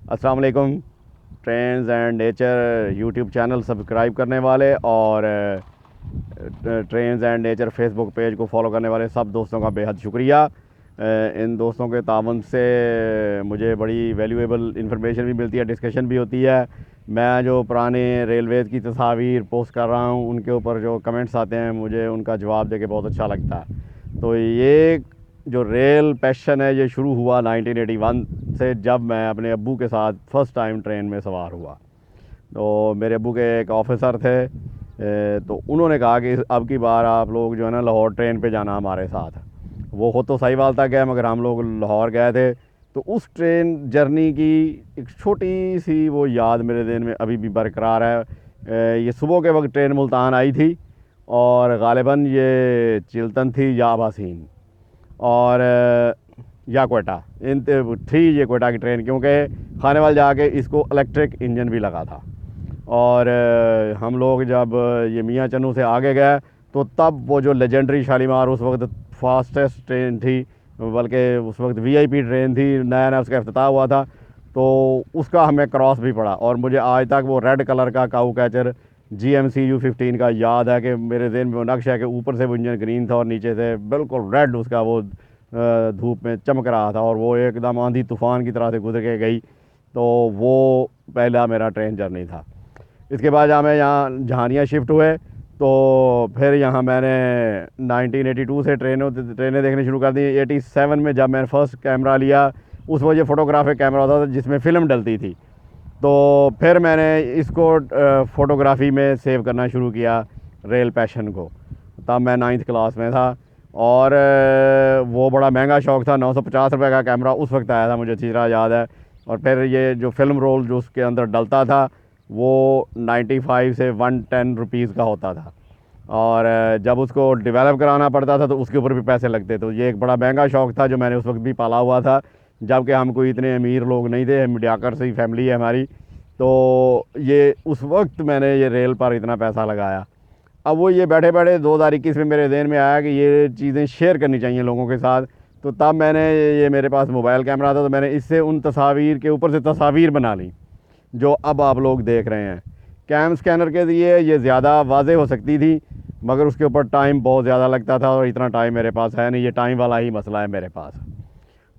अस्सलाम वालेकुम। Trends and nature YouTube channel subscribe करने वाले और trends and nature Facebook page को फॉलो करने वाले सब दोस्तों का बेहद शुक्रिया। इन दोस्तों के तावन से मुझे बड़ी वैल्यूएबल इन्फॉर्मेशन भी मिलती है, डिस्कशन भी होती है। मैं जो पुराने रेलवेज़ की तस्वीर पोस्ट कर रहा हूँ उनके ऊपर जो कमेंट्स आते हैं मुझे उनका जवाब देके बहुत अच्छा लगता है। तो ये जो रेल पैशन है ये शुरू हुआ 1981 से, जब मैं अपने अब्बू के साथ फ़र्स्ट टाइम ट्रेन में सवार हुआ। तो मेरे अब्बू के एक ऑफिसर थे, तो उन्होंने कहा कि अब की बार आप लोग जो है ना लाहौर ट्रेन पे जाना हमारे साथ। वो खुद तो साहिवाल तक गए मगर हम लोग लाहौर गए थे। तो उस ट्रेन जर्नी की एक छोटी सी वो याद मेरे दिल में अभी भी बरकरार है। ये सुबह के वक्त ट्रेन मुल्तान आई थी और ग़ालिबन ये चिल्तन थी या आबासीन और या कोयटा, इन थी ये कोयटा की ट्रेन, क्योंकि खानेवाल जाके इसको इलेक्ट्रिक इंजन भी लगा था। और हम लोग जब ये मियाँ चन्नू से आगे गए तो तब वो जो लेजेंडरी शालीमार उस वक्त फास्टेस्ट ट्रेन थी, बल्कि उस वक्त वीआईपी ट्रेन थी, नया नया उसका इफ्तिताह हुआ था, तो उसका हमें क्रॉस भी पड़ा। और मुझे आज तक वो रेड कलर का काऊ कैचर GMCU 15 का याद है कि मेरे ज़हन में वो नक्श है कि ऊपर से वो इंजन ग्रीन था और नीचे से बिल्कुल रेड उसका वो धूप में चमक रहा था, और वो एकदम आंधी तूफ़ान की तरह से गुजर के गई। तो वो पहला मेरा ट्रेन जर्नी था। इसके बाद जहाँ मैं यहाँ जहानिया शिफ्ट हुए तो फिर यहाँ मैंने 1982 से ट्रेनें देखनी शुरू कर दी। 87 में जब मैंने फ़र्स्ट कैमरा लिया, उस वजह फ़ोटोग्राफिक कैमरा होता था जिसमें फ़िल्म डलती थी। तो फिर मैंने इसको फ़ोटोग्राफ़ी में सेव करना शुरू किया, रेल पैशन को। तब मैं 9th क्लास में था और वो बड़ा महंगा शौक़ था। 950 रुपये का कैमरा उस वक्त आया था, मुझे अच्छी तरह याद है। और फिर ये जो फ़िल्म रोल जो उसके अंदर डलता था वो 95 से 110 रुपीज़ का होता था, और जब उसको डेवलप कराना पड़ता था तो उसके ऊपर भी पैसे लगते। तो ये एक बड़ा महंगा शौक़ था जो मैंने उस वक्त भी पाला हुआ था, जबकि हम कोई इतने अमीर लोग नहीं थे, मीडियाकर से ही फैमिली है हमारी। तो ये उस वक्त मैंने ये रेल पर इतना पैसा लगाया। अब वो ये बैठे बैठे 2021 में मेरे ज़हन में आया कि ये चीज़ें शेयर करनी चाहिए लोगों के साथ। तो तब मैंने ये मेरे पास मोबाइल कैमरा था, तो मैंने इससे उन तस्वीर के ऊपर से तस्वीर बना ली जो अब आप लोग देख रहे हैं। कैम स्कैनर के लिए ये ज़्यादा वाज़े हो सकती थी, मगर उसके ऊपर टाइम बहुत ज़्यादा लगता था और इतना टाइम मेरे पास है नहीं, ये टाइम वाला ही मसला है मेरे पास।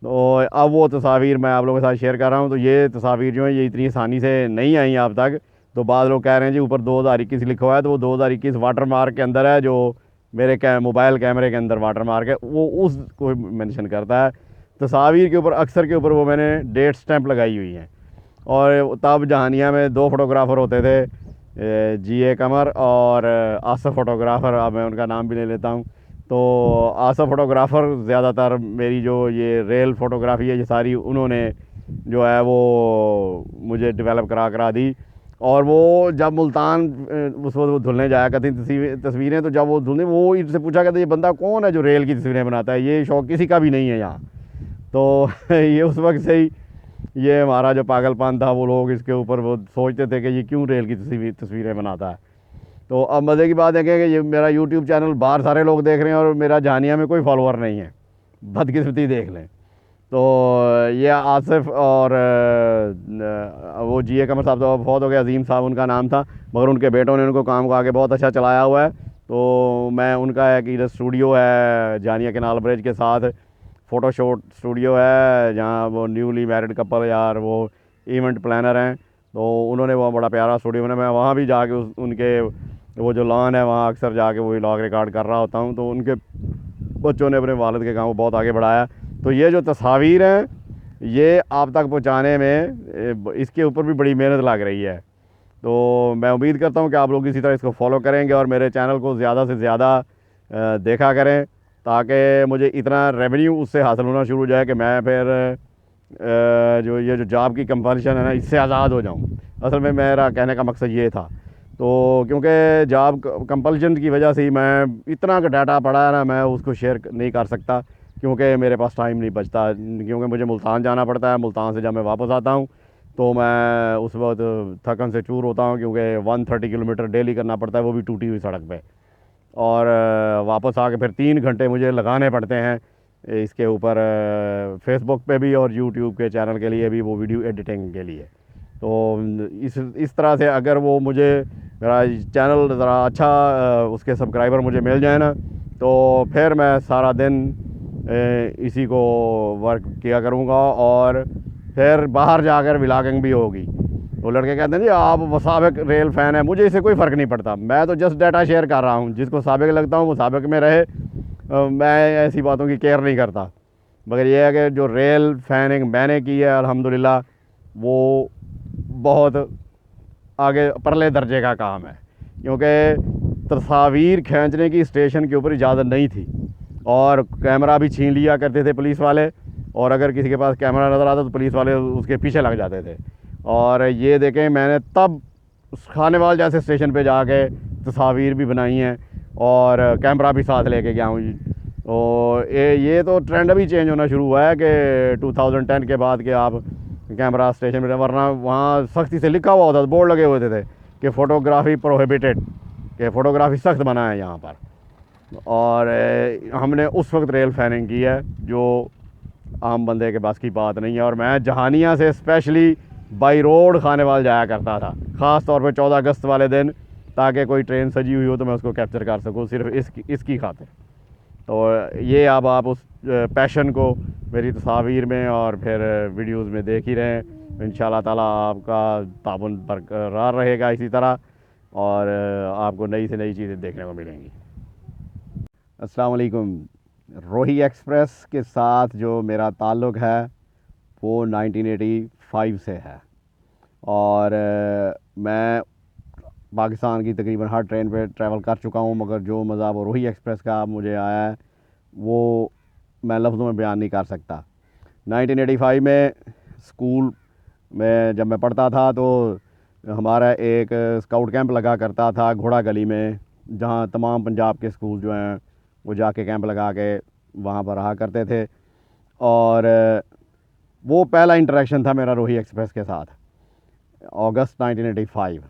तो अब वो तस्वीर मैं आप लोगों के साथ शेयर कर रहा हूँ। तो ये तस्वीर जो है ये इतनी आसानी से नहीं आई अब तक। तो बाद लोग कह रहे हैं जी ऊपर 2021 लिखा हुआ है, तो वो 2021 वाटर मार्क के अंदर है, जो मेरे मोबाइल कैमरे के अंदर वाटर मार्क है वो उसको मेंशन करता है। तस्वीर के ऊपर अक्सर के ऊपर वो मैंने डेट स्टैंप लगाई हुई हैं। और तब जहानिया में 2 फोटोग्राफ़र होते थे, GA कमर और आसफ़ फोटोग्राफ़र, अब मैं उनका नाम भी ले लेता हूँ। तो आसफ़ फोटोग्राफ़र ज़्यादातर मेरी जो ये रेल फ़ोटोग्राफ़ी है ये सारी उन्होंने जो है वो मुझे डेवलप करा दी। और वो जब मुल्तान उस वक्त वो धुलने जाया करती तस्वीरें, तो जब वो धुलने वो इनसे पूछा करते ये बंदा कौन है जो रेल की तस्वीरें बनाता है, ये शौक़ किसी का भी नहीं है यहाँ। तो ये उस वक्त से ही ये हमारा जो पागलपन था, वो लोग इसके ऊपर वो सोचते थे कि ये क्यों रेल की तस्वीरें बनाता है। तो अब मज़े की बात है कि ये मेरा यूट्यूब चैनल बाहर सारे लोग देख रहे हैं और मेरा जहानिया में कोई फॉलोअर नहीं है, बदकिस्मती देख लें। तो ये आसिफ और वो GA कमर साहब तो बहुत हो गए, अजीम साहब उनका नाम था, मगर उनके बेटों ने उनको काम को आगे बहुत अच्छा चलाया हुआ है। तो मैं उनका एक इधर स्टूडियो है जानिया केनाल ब्रिज के साथ, फ़ोटोशूट स्टूडियो है, जहाँ वो न्यूली मैरिड कपल यार वो इवेंट प्लानर हैं, तो उन्होंने वो बड़ा प्यारा स्टूडियो बनाया। मैं वहाँ भी जाके उनके वो जो लॉन है वहाँ अक्सर जाके वो व्लॉग रिकॉर्ड कर रहा होता हूँ। तो उनके बच्चों ने अपने वालिद के काम को बहुत आगे बढ़ाया। तो ये जो तस्वीर हैं ये आप तक पहुँचाने में इसके ऊपर भी बड़ी मेहनत लग रही है। तो मैं उम्मीद करता हूँ कि आप लोग इसी तरह इसको फॉलो करेंगे और मेरे चैनल को ज़्यादा से ज़्यादा देखा करें, ताकि मुझे इतना रेवेन्यू उससे हासिल होना शुरू हो जाए कि मैं फिर जो ये जो जॉब की कंपल्शन है ना इससे आज़ाद हो जाऊँ। असल में मेरा कहने का मकसद ये था। तो क्योंकि जॉब कंपल्शन की वजह से ही मैं इतना का डाटा पड़ा है ना, मैं उसको शेयर नहीं कर सकता क्योंकि मेरे पास टाइम नहीं बचता, क्योंकि मुझे मुल्तान जाना पड़ता है। मुल्तान से जब मैं वापस आता हूँ तो मैं उस वक्त थकन से चूर होता हूँ, क्योंकि 130 किलोमीटर डेली करना पड़ता है, वो भी टूटी हुई सड़क पे। और वापस आके फिर 3 घंटे मुझे लगाने पड़ते हैं इसके ऊपर फेसबुक पे भी और यूट्यूब के चैनल के लिए भी, वो वीडियो एडिटिंग के लिए। तो इस तरह से अगर वो मुझे मेरा चैनल ज़रा अच्छा उसके सब्सक्राइबर मुझे मिल जाए ना, तो फिर मैं सारा दिन इसी को वर्क किया करूँगा और फिर बाहर जाकर व्लॉगिंग भी होगी। वो लड़के कहते हैं जी आप वो साबिक रेल फ़ैन है, मुझे इससे कोई फ़र्क नहीं पड़ता, मैं तो जस्ट डाटा शेयर कर रहा हूँ, जिसको साबिक लगता हूँ वो साबिक में रहे, मैं ऐसी बातों की केयर नहीं करता। मगर ये है कि जो रेल फ़ैनिंग मैंने की है अल्हम्दुलिल्लाह, वो बहुत आगे परले दर्जे का काम है, क्योंकि तस्वीर खींचने की स्टेशन के ऊपर इजाज़त नहीं थी और कैमरा भी छीन लिया करते थे पुलिस वाले, और अगर किसी के पास कैमरा नज़र आता तो पुलिस वाले उसके पीछे लग जाते थे। और ये देखें मैंने तब खानेवाल जैसे स्टेशन पे जाके तस्वीर भी बनाई हैं और कैमरा भी साथ लेके गया हूँ। तो ये तो ट्रेंड अभी चेंज होना शुरू हुआ है कि 2010 के बाद के आप कैमरा स्टेशन में, वरना वहाँ सख्ती से लिखा हुआ होता था, बोर्ड लगे होते थे कि फ़ोटोग्राफी प्रोहिबिटेड, कि फ़ोटोग्राफी सख्त मना है यहाँ पर। और हमने उस वक्त रेल फैनिंग की है जो आम बंदे के बस की बात नहीं है। और मैं जहानिया से स्पेशली बाई रोड खानेवाल जाया करता था, ख़ास तौर पे 14 अगस्त वाले दिन, ताकि कोई ट्रेन सजी हुई हो तो मैं उसको कैप्चर कर सकूँ, सिर्फ इसकी खातिर। तो ये अब आप उस पैशन को मेरी तस्वीर में और फिर वीडियोस में देख ही रहे हैं। इंशाल्लाह ताला आपका ताबन बरकरार रहेगा इसी तरह, और आपको नई से नई चीज़ें देखने को मिलेंगी। अस्सलाम वालेकुम। रोही एक्सप्रेस के साथ जो मेरा ताल्लुक़ है वो 1985 से है, और मैं पाकिस्तान की तकरीबन हर ट्रेन पे ट्रैवल कर चुका हूँ, मगर जो मज़ा वो रोही एक्सप्रेस का मुझे आया है वो मैं लफ्ज़ों में बयान नहीं कर सकता। 1985 में स्कूल में जब मैं पढ़ता था तो हमारा एक स्काउट कैंप लगा करता था घोड़ा गली में, जहाँ तमाम पंजाब के स्कूल जो हैं वो जाके कैंप लगा के वहाँ पर रहा करते थे। और वो पहला इंटरेक्शन था मेरा रोही एक्सप्रेस के साथ, अगस्त 1985।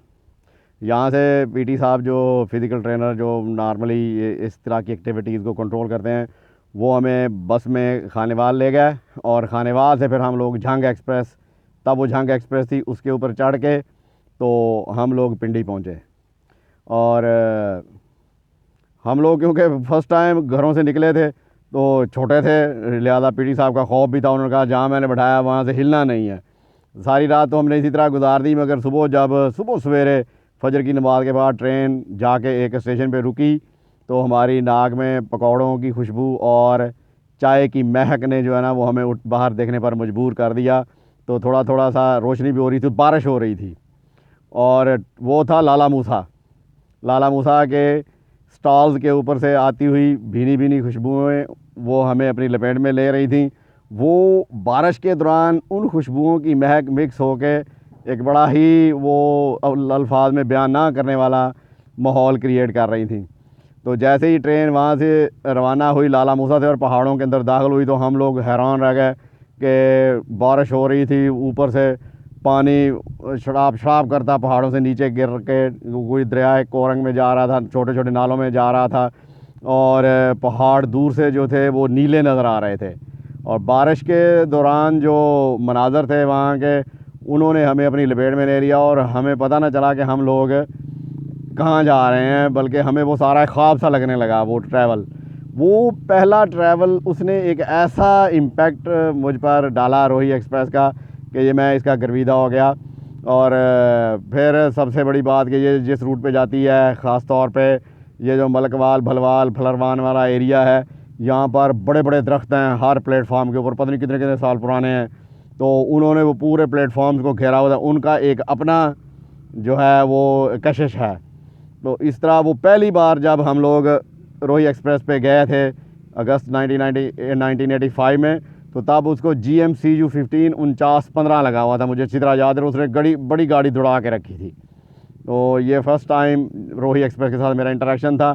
यहाँ से पीटी साहब जो फ़िज़िकल ट्रेनर जो नॉर्मली इस तरह की एक्टिविटीज़ को कंट्रोल करते हैं, वो हमें बस में खानेवाल ले गए, और खानेवाल से फिर हम लोग झंग एक्सप्रेस, तब वो झंग एक्सप्रेस थी, उसके ऊपर चढ़ के तो हम लोग पिंडी पहुँचे। और हम लोग क्योंकि फ़र्स्ट टाइम घरों से निकले थे तो छोटे थे, लिहाजा पीटी साहब का खौफ भी था, उन्होंने कहा जहाँ मैंने बैठाया वहाँ से हिलना नहीं है। सारी रात तो हमने इसी तरह गुजार दी, मगर सुबह सवेरे फजर की नमाज के बाद ट्रेन जाके एक स्टेशन पे रुकी तो हमारी नाक में पकौड़ों की खुशबू और चाय की महक ने जो है ना वो हमें बाहर देखने पर मजबूर कर दिया। तो थोड़ा थोड़ा सा रोशनी भी हो रही थी, बारिश हो रही थी, और वो था लाला मूसा के स्टॉल्स के ऊपर से आती हुई भीनी भीनी खुशबुएँ वो हमें अपनी लपेट में ले रही थी। वो बारिश के दौरान उन खुशबुओं की महक मिक्स होके एक बड़ा ही वो अल्फाज में बयान ना करने वाला माहौल क्रिएट कर रही थी। तो जैसे ही ट्रेन वहाँ से रवाना हुई लाला मूसा से और पहाड़ों के अंदर दाखिल हुई, तो हम लोग हैरान रह गए कि बारिश हो रही थी, ऊपर से पानी शराब करता पहाड़ों से नीचे गिर के कोई दरिया कोरंग में जा रहा था, छोटे छोटे नालों में जा रहा था, और पहाड़ दूर से जो थे वो नीले नज़र आ रहे थे। और बारिश के दौरान जो मनाज़र थे वहाँ के, उन्होंने हमें अपनी लपेट में ले लिया, और हमें पता ना चला कि हम लोग कहाँ जा रहे हैं, बल्कि हमें वो सारा ख्वाब सा लगने लगा। वो ट्रैवल, वो पहला ट्रैवल, उसने एक ऐसा इम्पैक्ट मुझ पर डाला रोही एक्सप्रेस का कि ये मैं इसका गर्विदा हो गया। और फिर सबसे बड़ी बात कि ये जिस रूट पे जाती है, ख़ास तौर पे ये जो मलकवाल भलवाल फलरवान वाला एरिया है, यहाँ पर बड़े बड़े दरख्त हैं हर प्लेटफार्म के ऊपर, पता नहीं कितने कितने साल पुराने हैं। तो उन्होंने वो पूरे प्लेटफॉर्म्स को घेरा हुआ था, उनका एक अपना जो है वो कशिश है। तो इस तरह वो पहली बार जब हम लोग रोही एक्सप्रेस पे गए थे अगस्त 1985 में, तो तब उसको GMCU 15 4915 लगा हुआ था, मुझे अच्छी तरह याद है। उसने बड़ी गाड़ी दौड़ा के रखी थी। तो ये फ़र्स्ट टाइम रोही एक्सप्रेस के साथ मेरा इंटरेक्शन था।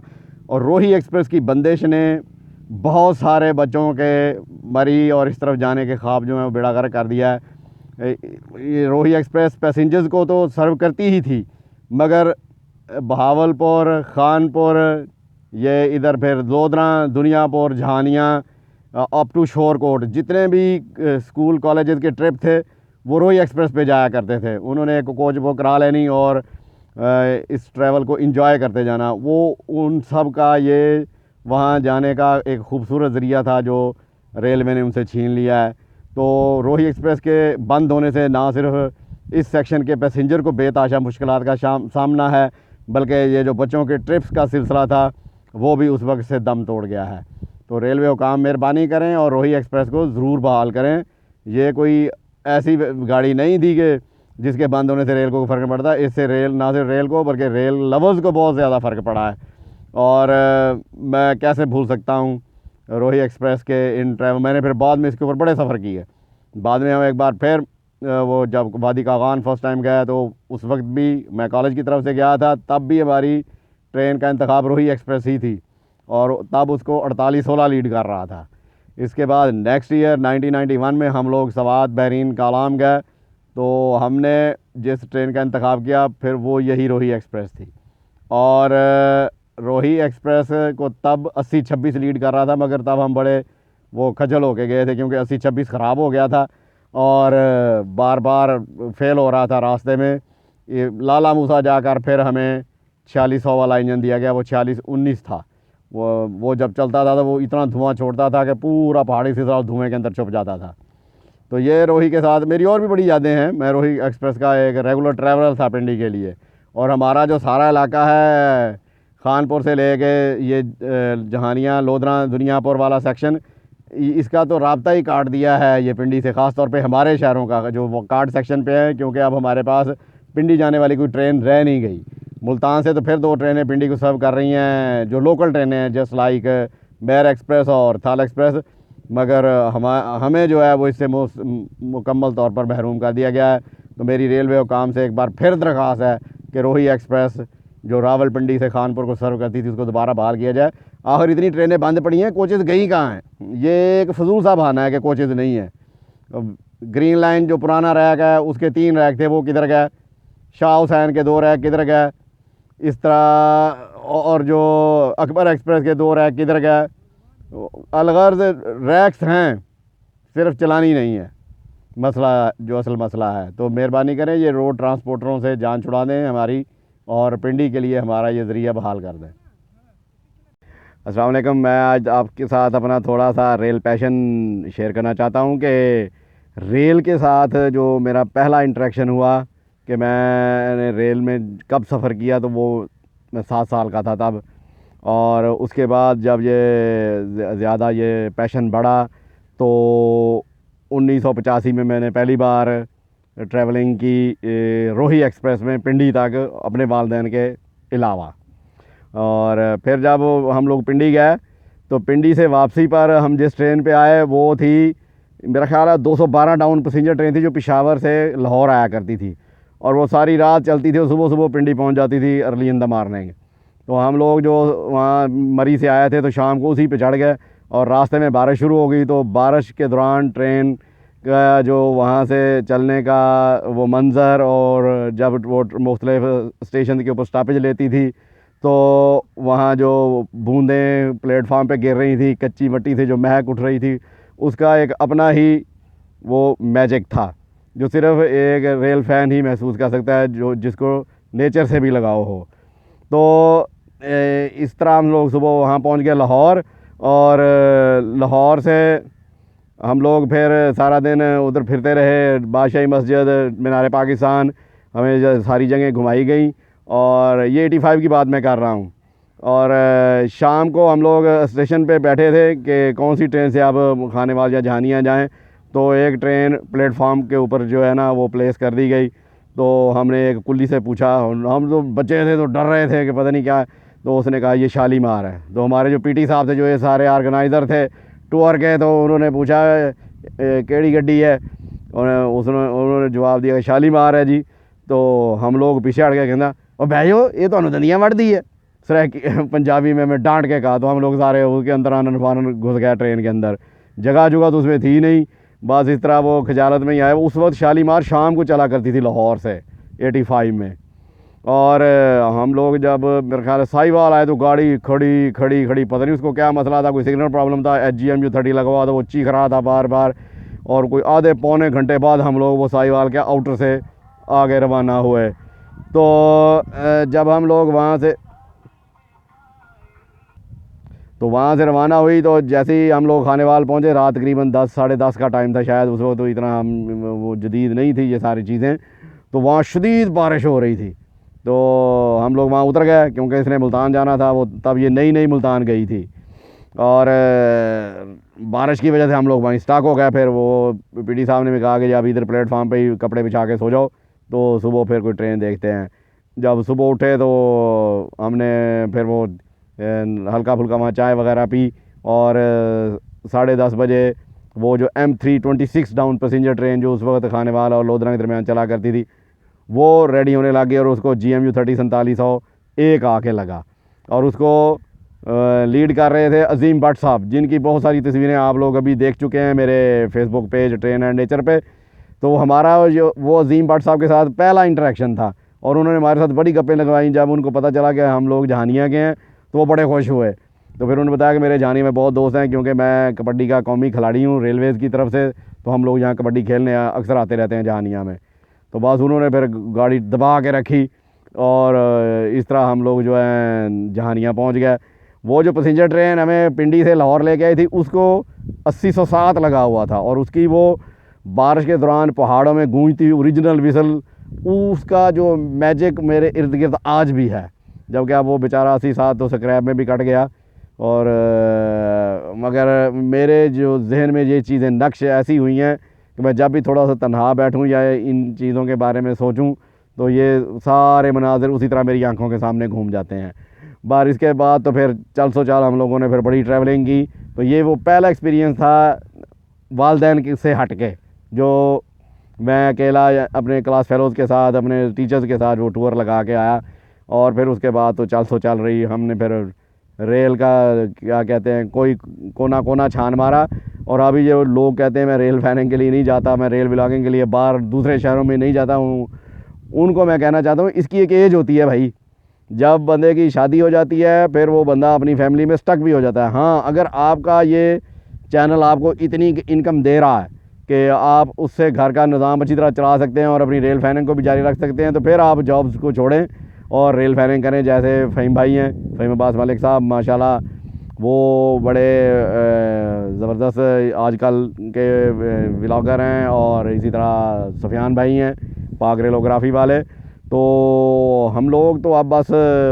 और रोही एक्सप्रेस की बंदिश ने बहुत सारे बच्चों के मरी और इस तरफ जाने के ख्वाब जो है वो बेड़ा गर्क कर दिया है। ये रोही एक्सप्रेस पैसेंजर्स को तो सर्व करती ही थी, मगर बहावलपुर, खानपुर, ये इधर फिर लोधरा, दुनियापुर, जहानिया, अप टू शोरकोट, जितने भी स्कूल कॉलेजेस के ट्रिप थे वो रोही एक्सप्रेस पे जाया करते थे। उन्होंने एक कोच बुक करा लेनी और इस ट्रैवल को एंजॉय करते जाना। वो उन सब का ये वहाँ जाने का एक खूबसूरत ज़रिया था जो रेलवे ने उनसे छीन लिया है। तो रोही एक्सप्रेस के बंद होने से ना सिर्फ इस सेक्शन के पैसेंजर को बेताशा मुश्किलात का सामना है, बल्कि ये जो बच्चों के ट्रिप्स का सिलसिला था वो भी उस वक्त से दम तोड़ गया है। तो रेलवे हुकाम मेहरबानी करें और रोही एक्सप्रेस को ज़रूर बहाल करें। ये कोई ऐसी गाड़ी नहीं थी कि जिसके बंद होने से रेल को फ़र्क पड़ता है। इससे रेल, ना सिर्फ रेल को बल्कि रेल लवर्स को बहुत ज़्यादा फ़र्क पड़ा है। और मैं कैसे भूल सकता हूँ रोही एक्सप्रेस के इन ट्रैवल। मैंने फिर बाद में इसके ऊपर बड़े सफ़र किए। बाद में हम एक बार फिर वो जब वादी कागान फर्स्ट टाइम गया तो उस वक्त भी मैं कॉलेज की तरफ से गया था, तब भी हमारी ट्रेन का इंतखाब रोही एक्सप्रेस ही थी और तब उसको 48-16 लीड कर रहा था। इसके बाद नेक्स्ट ईयर 1991 में हम लोग सवात, बहरीन, कालाम गए तो हमने जिस ट्रेन का इंतखाब किया फिर वो यही रोही एक्सप्रेस थी। और रोही एक्सप्रेस को तब 80-26 लीड कर रहा था, मगर तब हम बड़े वो खजल होके गए थे क्योंकि 80-26 ख़राब हो गया था और बार बार फेल हो रहा था रास्ते में। ये लाला मूसा जाकर फिर हमें 4600 वाला इंजन दिया गया, वो 4619 था। वो जब चलता था तो वो इतना धुआं छोड़ता था कि पूरा पहाड़ी से साथ धुएँ के अंदर छुप जाता था। तो ये रोही के साथ मेरी और भी बड़ी यादें हैं। मैं रोही एक्सप्रेस का एक रेगुलर ट्रैवलर था पिंडी के लिए, और हमारा जो सारा इलाका है खानपुर से लेके ये जहानिया, लोधरा, दुनियापुर वाला सेक्शन, इसका तो राब्ता ही काट दिया है ये पिंडी से, ख़ास तौर पे हमारे शहरों का जो वो कार्ड सेक्शन पे है, क्योंकि अब हमारे पास पिंडी जाने वाली कोई ट्रेन रह नहीं गई। मुल्तान से तो फिर 2 ट्रेनें पिंडी को सर्व कर रही हैं जो लोकल ट्रेनें हैं, जस्ट लाइक बैर एक्सप्रेस और थाल एक्सप्रेस, मगर हमें जो है वो इससे मुकम्मल तौर पर महरूम कर दिया गया है। तो मेरी रेलवे हुकाम से एक बार फिर दरख्वास्त है कि रोही एक्सप्रेस जो रावलपिंडी से खानपुर को सर्व करती थी उसको दोबारा बहाल किया जाए। आखिर इतनी ट्रेनें बंद पड़ी हैं, कोचेज़ गई कहाँ हैं? ये एक फजूल सा बहाना है कि कोचेज़ नहीं है। ग्रीन लाइन जो पुराना रैक है उसके 3 रैक थे, वो किधर गए? शाह हुसैन के 2 रैक किधर गए? इस तरह और जो अकबर एक्सप्रेस के 2 रैक किधर गए? अलगर्ज रैक्स हैं, सिर्फ चलानी नहीं है मसला, जो असल मसला है। तो मेहरबानी करें ये रोड ट्रांसपोर्टरों से जान छुड़ा दें हमारी, और पिंडी के लिए हमारा ये ज़रिया बहाल कर दें। अस्सलाम वालेकुम। मैं आज आपके साथ अपना थोड़ा सा रेल पैशन शेयर करना चाहता हूँ कि रेल के साथ जो मेरा पहला इंटरेक्शन हुआ कि मैंने रेल में कब सफ़र किया, तो वो मैं 7 साल का था तब। और उसके बाद जब ये ज़्यादा ये पैशन बढ़ा तो 1985 में मैंने पहली बार ट्रैवलिंग की रोही एक्सप्रेस में पिंडी तक अपने वालिदैन के अलावा। और फिर जब हम लोग पिंडी गए तो पिंडी से वापसी पर हम जिस ट्रेन पे आए वो थी, मेरा ख्याल है 212 डाउन पैसेंजर ट्रेन थी जो पेशावर से लाहौर आया करती थी, और वो सारी रात चलती थी और सुबह सुबह पिंडी पहुंच जाती थी अर्ली इन द मॉर्निंग। तो हम लोग जो वहाँ मरी से आए थे तो शाम को उसी पे चढ़ गए, और रास्ते में बारिश शुरू हो गई। तो बारिश के दौरान ट्रेन का जो वहाँ से चलने का वो मंज़र, और जब वो मुख्तलिफ़ स्टेशन के ऊपर स्टॉपेज लेती थी तो वहाँ जो बूंदें प्लेटफार्म पे गिर रही थी, कच्ची मिट्टी से जो महक उठ रही थी, उसका एक अपना ही वो मैजिक था जो सिर्फ एक रेल फ़ैन ही महसूस कर सकता है, जो जिसको नेचर से भी लगाव हो। तो इस तरह हम लोग सुबह वहाँ पहुँच गए लाहौर, और लाहौर से हम लोग फिर सारा दिन उधर फिरते रहे। बादशाही मस्जिद, मीनार पाकिस्तान, हमें सारी जगह घुमाई गई, और ये 85 की बात मैं कर रहा हूँ। और शाम को हम लोग स्टेशन पे बैठे थे कि कौन सी ट्रेन से अब खानेवाल या जहानिया जाएं, तो एक ट्रेन प्लेटफार्म के ऊपर जो है ना वो प्लेस कर दी गई। तो हमने एक कुल्ली से पूछा, हम तो बच्चे थे तो डर रहे थे कि पता नहीं क्या है, तो उसने कहा ये शालीमार है। तो हमारे जो पीटी साहब थे, जो ये सारे ऑर्गेनाइज़र थे टूर के, तो उन्होंने पूछा केड़ी गड्डी है, उन्होंने जवाब दिया शालीमार है जी। तो हम लोग पीछे हट गए, कहना और भाइयों ये तो दंदियाँ वड़ दी है सर, पंजाबी में मैं डांट के कहा। तो हम लोग सारे उसके अंदर आनन फानन घुस गया ट्रेन के अंदर, जगह जुगह तो उसमें थी नहीं, बस इस तरह वो खजालत में ही आए। उस वक्त शालीमार शाम को चला करती थी लाहौर से 85 में। और हम लोग जब मेरे ख्याल से साहिवाल आए तो गाड़ी खड़ी खड़ी खड़ी, पता नहीं उसको क्या मसला था, कोई सिग्नल प्रॉब्लम था, HGM-U30 लगा हुआ था, वो चीख रहा था बार बार। और कोई आधे पौने घंटे बाद हम लोग वो साहिवाल के आउटर से आगे रवाना हुए। तो जब हम लोग वहाँ से रवाना हुई तो जैसे ही हम लोग खानेवाल पहुँचे, रात तकरीबन 10 साढ़े 10 का टाइम था शायद, उस वक्त तो इतना हम वो जदीद नहीं थी ये सारी चीज़ें। तो वहाँ शदीद बारिश हो रही थी। तो हम लोग वहाँ उतर गए क्योंकि इसने मुल्तान जाना था, वो तब ये नई नई मुल्तान गई थी। और बारिश की वजह से हम लोग वहीं स्टक हो गए। फिर वो PD साहब ने भी कहा कि अब इधर प्लेटफार्म पे ही कपड़े बिछा के सो जाओ, तो सुबह फिर कोई ट्रेन देखते हैं। जब सुबह उठे तो हमने फिर वो हल्का फुल्का वहाँ चाय वगैरह पी। और 10:30 बजे वो जो M326 डाउन पैसेंजर ट्रेन जो उस वक्त खानेवाल और लोधरा के दरमियान चला करती थी, वो रेडी होने लगी और उसको GMU-30 4701 आके लगा। और उसको लीड कर रहे थे अजीम भट्ट साहब, जिनकी बहुत सारी तस्वीरें आप लोग अभी देख चुके हैं मेरे Facebook page train and nature पे। तो हमारा जो वो अजीम भट्ट साहब के साथ पहला इंटरेक्शन था और उन्होंने हमारे साथ बड़ी गप्पें लगवाई। जब उनको पता चला कि हम लोग जहानिया के हैं तो वो बड़े खुश हुए। तो फिर उन्होंने बताया कि मेरे जहानिया में बहुत दोस्त हैं, क्योंकि मैं कबड्डी का कौमी खिलाड़ी हूँ रेलवेज़ की तरफ से, तो हम लोग यहाँ कबड्डी खेलने अक्सर आते रहते हैं जहानिया में। तो बस उन्होंने फिर गाड़ी दबा के रखी और इस तरह हम लोग जो है जहानिया पहुँच गए। वो जो पैसेंजर ट्रेन हमें पिंडी से लाहौर लेके आई थी उसको 80-107 लगा हुआ था, और उसकी वो बारिश के दौरान पहाड़ों में गूंजती हुई ओरिजिनल विसल, उसका जो मैजिक मेरे इर्द गिर्द आज भी है। जबकि अब वो बेचारा 80-7 तो स्क्रैप में भी कट गया। और मगर मेरे जो जहन में ये चीज़ें नक्श ऐसी हुई हैं कि मैं जब भी थोड़ा सा तन्हा बैठूं या इन चीज़ों के बारे में सोचूं तो ये सारे मनाजिर उसी तरह मेरी आंखों के सामने घूम जाते हैं। बारिश के बाद तो फिर चल सो चाल हम लोगों ने फिर बड़ी ट्रैवलिंग की। तो ये वो पहला एक्सपीरियंस था वालदैन से हट के, जो मैं अकेला अपने क्लास फेलोज़ के साथ अपने टीचर्स के साथ वो टूर लगा के आया। और फिर उसके बाद तो चल सो चल रही हमने फिर रेल का क्या कहते हैं कोई कोना कोना छान मारा। और अभी जो लोग कहते हैं मैं रेल फैनिंग के लिए नहीं जाता, मैं रेल ब्लॉगिंग के लिए बाहर दूसरे शहरों में नहीं जाता हूँ, उनको मैं कहना चाहता हूँ इसकी एक एज होती है भाई। जब बंदे की शादी हो जाती है फिर वो बंदा अपनी फैमिली में स्टक भी हो जाता है। हाँ, अगर आपका ये चैनल आपको इतनी इनकम दे रहा है कि आप उससे घर का निज़ाम अच्छी तरह चला सकते हैं और अपनी रेल फैनिंग को भी जारी रख सकते हैं, तो फिर आप जॉब्स को छोड़ें और रेल फैनिंग करें। जैसे फ़हीम भाई हैं, फ़हीम अब्बास मलिक साहब माशाल्लाह, वो बड़े ज़बरदस्त आजकल के व्लॉगर हैं। और इसी तरह सुफियान भाई हैं पाक रेलोग्राफी वाले। तो हम लोग तो अब बस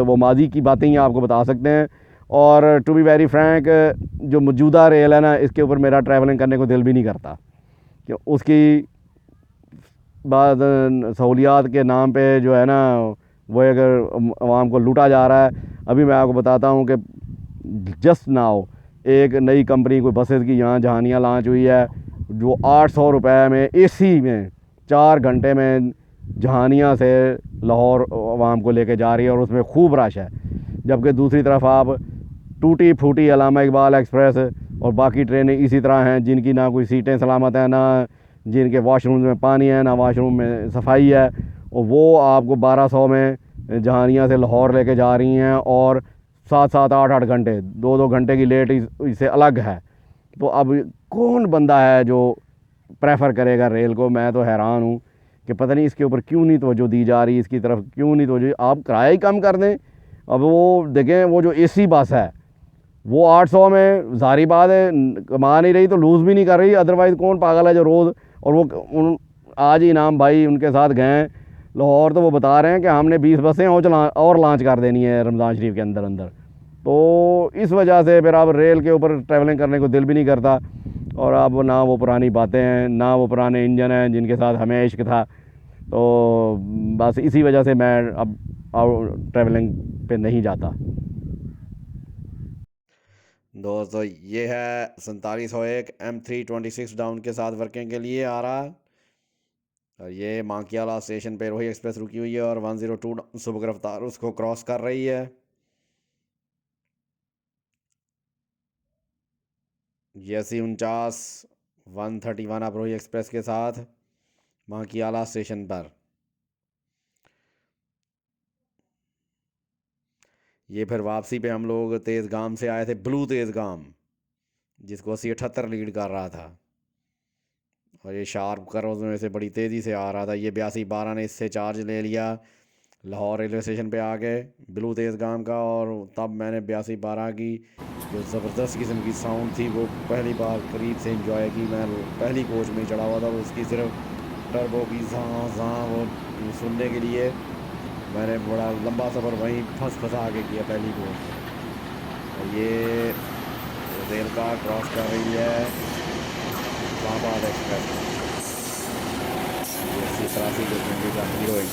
वो माजी की बातें ही आपको बता सकते हैं। और टू बी वेरी फ्रैंक, जो मौजूदा रेल है ना, इसके ऊपर मेरा ट्रैवलिंग करने को दिल भी नहीं करता कि उसकी बाद सहूलियात के नाम पे जो है ना वो अगर आवाम को लूटा जा रहा है। अभी मैं आपको बताता हूँ कि जस्ट नाउ एक नई कंपनी कोई बसेस की यहाँ जहानिया लॉन्च हुई है, जो 800 रुपये में AC में 4 घंटे में जहानिया से लाहौर आवाम को लेके जा रही है और उसमें खूब रश है। जबकि दूसरी तरफ आप टूटी फूटी अलामा इकबाल एक्सप्रेस और बाकी ट्रेनें इसी तरह हैं जिनकी ना कोई सीटें सलामत हैं, ना जिनके वाशरूम में पानी है, ना वाशरूम में सफाई है, और वो आपको 1200 में जहानिया से लाहौर लेके जा रही हैं। और 7-7 8-8 घंटे 2-2 घंटे की लेट इससे अलग है। तो अब कौन बंदा है जो प्रेफर करेगा रेल को? मैं तो हैरान हूँ कि पता नहीं इसके ऊपर क्यों नहीं तवज्जो दी जा रही, इसकी तरफ क्यों नहीं तवज्जो। आप किराया ही कम कर दें। अब वो देखें वो जो AC बस है वो 800 में ज़ाहिर बात है कमा नहीं रही तो लूज़ भी नहीं कर रही। अदरवाइज़ कौन पागल है जो रोज़, और वो आज ही इनाम भाई उनके साथ गए लाहौर, तो वो बता रहे हैं कि हमने 20 बसें और लॉन्च कर देनी है रमज़ान शरीफ के अंदर अंदर। तो इस वजह से फिर अब रेल के ऊपर ट्रैवलिंग करने को दिल भी नहीं करता। और अब ना वो पुरानी बातें हैं, ना वो पुराने इंजन हैं जिनके साथ हमें इश्क था। तो बस इसी वजह से मैं अब ट्रैवलिंग पे नहीं जाता। दोस्तों ये है 4701 M326 डाउन के साथ वर्किंग के लिए आ रहा है। और ये मांकियाला स्टेशन पे रोही एक्सप्रेस रुकी हुई है और 102 सुबह रफ्तार उसको क्रॉस कर रही है। ये 49 131 अब रोही एक्सप्रेस के साथ मांकियाला स्टेशन पर। ये फिर वापसी पे हम लोग तेज़ गाम से आए थे ब्लू तेज़ गाम, जिसको 80-78 लीड कर रहा था, और ये शार्प करोज में से बड़ी तेज़ी से आ रहा था। ये 82-12 ने इससे चार्ज ले लिया, लाहौर रेलवे स्टेशन पे आ गए ब्लू तेज़ गाम का। और तब मैंने 82-12 की जो ज़बरदस्त किस्म की साउंड थी वो पहली बार करीब से इंजॉय की। मैं पहली कोच में चढ़ा हुआ था, उसकी सिर्फ टर्बो की झाँ झाँ वो सुनने के लिए मैंने बड़ा लंबा सफ़र वहीं फंसा के किया पहली कोच में। और ये रेल कार क्रॉस कर रही है इस्लामाबाद एक्सप्रेस, ये 80-83 के पिंडी का हीरोइन।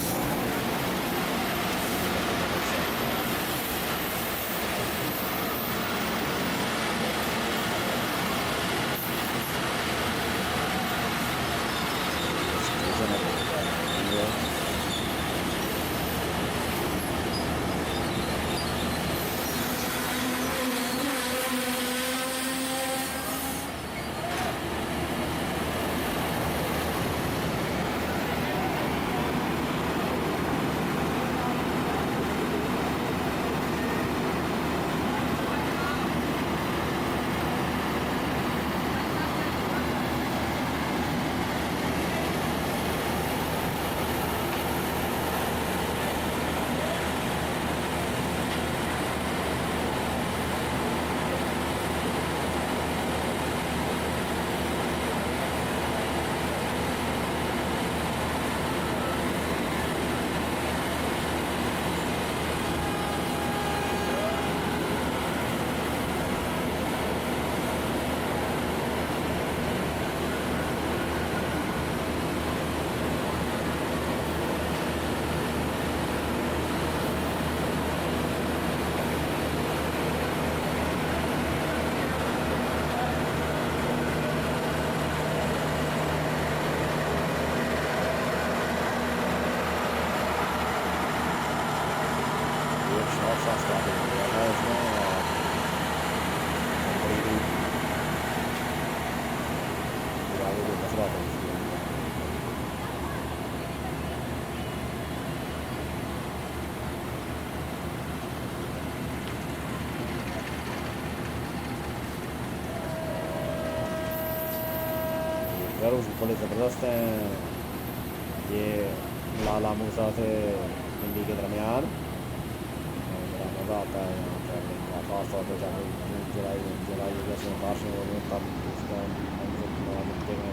बड़े ज़बरदस्त हैं ये लाला मूसा से दिल्ली के दरमियान। बड़ा मज़ा आता है यहाँ ट्रैवलिंग का, ख़ास तौर पर जब जुलाई जुलाई अगस्त में बारिशें हो रही हैं तब उसका मंजर देखने वाले होते हैं।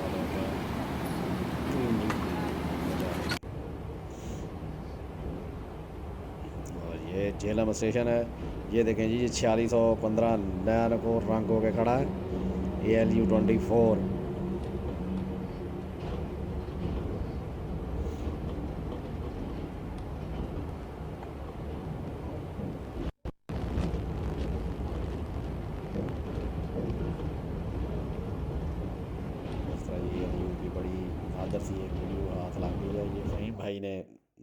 और ये झेलम स्टेशन है, ये देखें जी, ये 4615 नया नकोर रंग हो के खड़ा है, ALU-24। की बड़ी आदर सी एक वीडियो हाथ लग गई है, ये फ़हीम भाई ने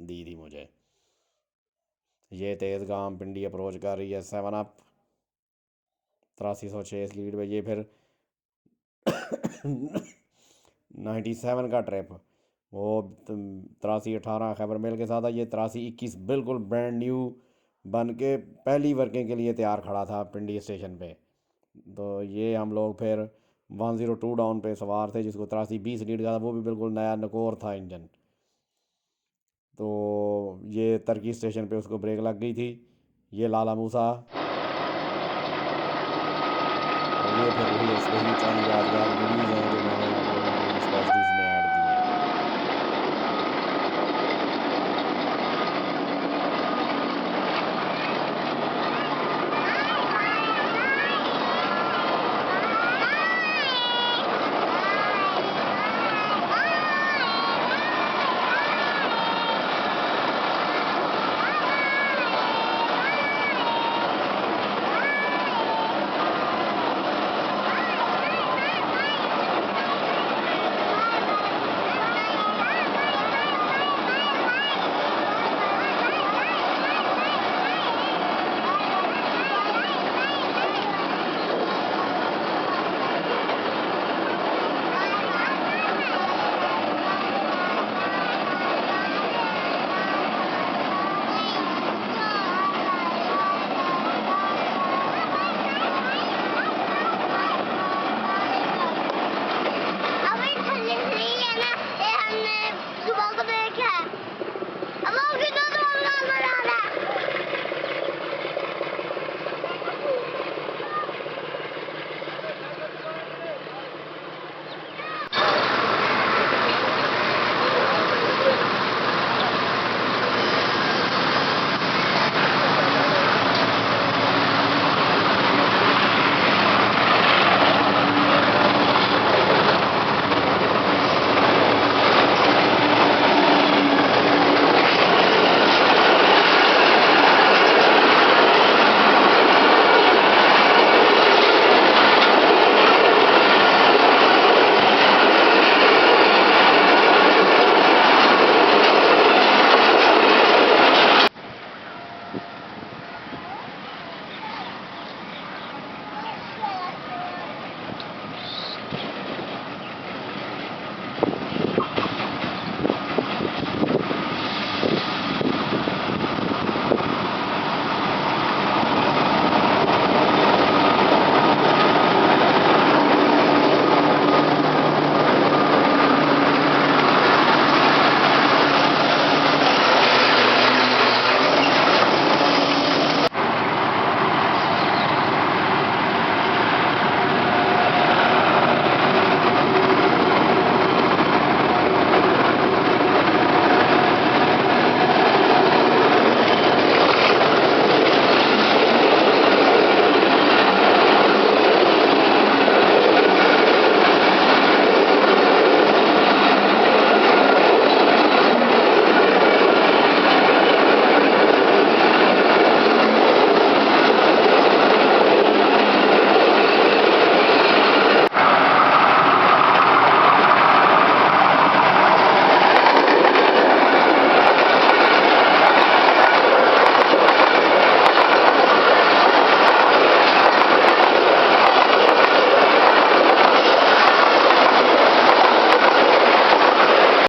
दी थी मुझे। ये तेज़ गाम पिंडी अप्रोच कर रही है 7 अप 8306 स्पीड पे। ये फिर 97 का ट्रिप वो 8318 खैबर मेल के साथ है। ये 8321 बिल्कुल ब्रांड न्यू बन के पहली वर्किंग के लिए तैयार खड़ा था पिंडी स्टेशन पे। तो ये हम लोग फिर 102 डाउन पे सवार थे, जिसको 8320 लीड का था, वो भी बिल्कुल नया नकोर था इंजन। तो ये तरकी स्टेशन पे उसको ब्रेक लग गई थी। ये लाला मूसा, और ये फिर वही चंद यादगार वीडियोज़ हैं जो मैंने